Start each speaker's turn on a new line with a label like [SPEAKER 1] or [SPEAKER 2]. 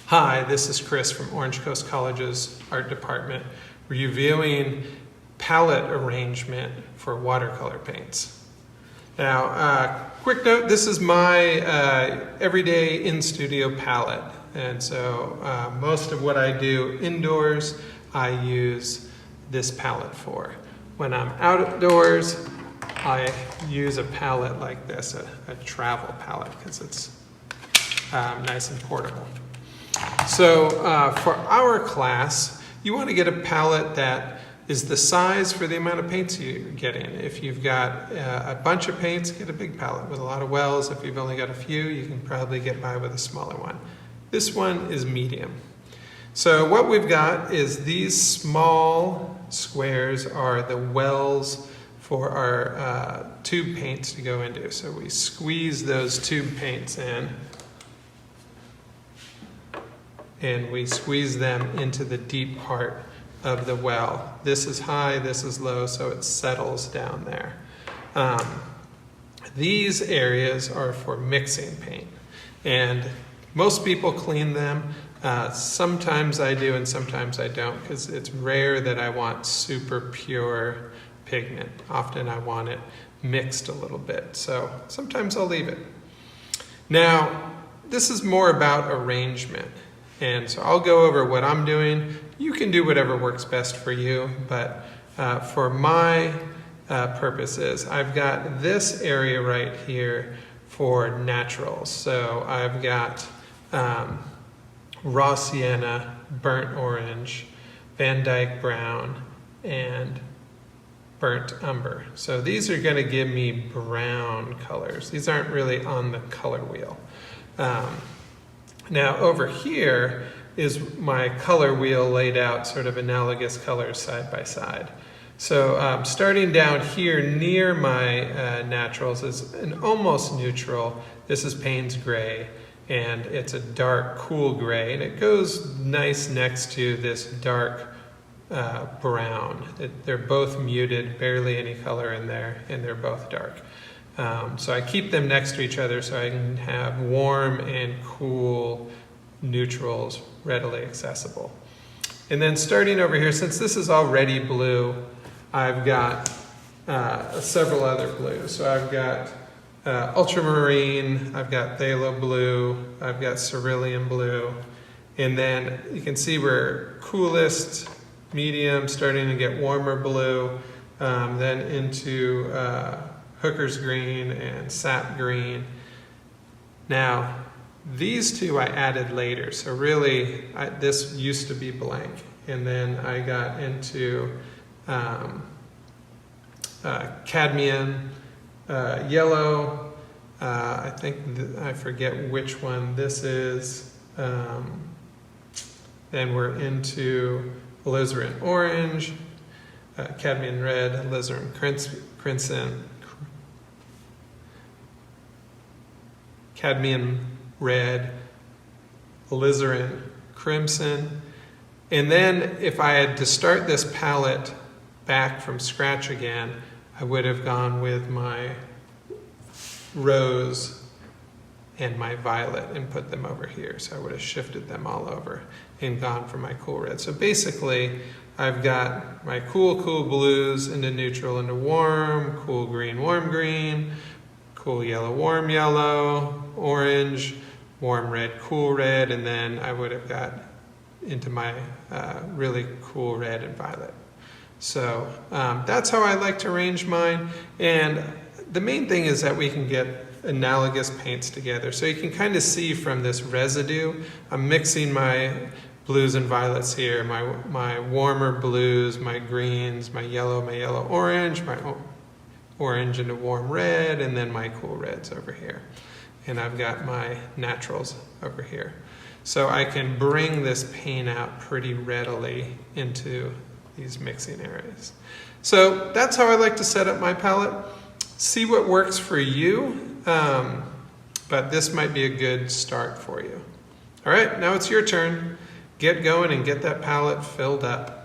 [SPEAKER 1] Hi, this is Chris from Orange Coast College's art department, reviewing palette arrangement for watercolor paints. Now, quick note, this is my everyday in-studio palette. And so most of what I do indoors, I use this palette for. When I'm outdoors, I use a palette like this, a travel palette, because it's nice and portable. So for our class, you want to get a palette that is the size for the amount of paints you get in. If you've got a bunch of paints, get a big palette with a lot of wells. If you've only got a few, you can probably get by with a smaller one. This one is medium. So what we've got is these small squares are the wells for our tube paints to go into. So we squeeze those tube paints in, and we squeeze them into the deep part of the well. This is high, this is low, so it settles down there. These areas are for mixing paint, and most people clean them. Sometimes I do and sometimes I don't, because it's rare that I want super pure pigment. Often I want it mixed a little bit, so sometimes I'll leave it. Now, this is more about arrangement. And so I'll go over what I'm doing. You can do whatever works best for you, but for my purposes, I've got this area right here for naturals. So I've got raw sienna, burnt orange, Van Dyke brown, and burnt umber. So these are going to give me brown colors. These aren't really on the color wheel. Now over here is my color wheel laid out, sort of analogous colors side by side. So starting down here near my naturals is an almost neutral. This is Payne's gray, and it's a dark cool gray, and it goes nice next to this dark brown. They're both muted, barely any color in there, and they're both dark. So I keep them next to each other so I can have warm and cool neutrals readily accessible. And then starting over here, since this is already blue, I've got several other blues. So I've got ultramarine, I've got phthalo blue, I've got cerulean blue, and then you can see we're coolest, medium, starting to get warmer blue, then into hooker's green and sap green. Now, these two I added later, so really this used to be blank, and then I got into cadmium, yellow, I think I forget which one this is, then we're into alizarin orange, cadmium red, alizarin crimson, cadmium red, alizarin crimson. And then if I had to start this palette back from scratch again, I would have gone with my rose and my violet and put them over here. So I would have shifted them all over and gone for my cool red. So basically, I've got my cool blues into neutral into warm, cool green, cool yellow, warm yellow, orange, warm red, cool red, and then I would have got into my really cool red and violet. So that's how I like to arrange mine. And the main thing is that we can get analogous paints together. So you can kind of see from this residue, I'm mixing my blues and violets here, my warmer blues, my greens, my yellow orange, my orange into warm red, and then my cool reds over here. And I've got my naturals over here. So I can bring this paint out pretty readily into these mixing areas. So that's how I like to set up my palette. See what works for you, but this might be a good start for you. All right, now it's your turn. Get going and get that palette filled up.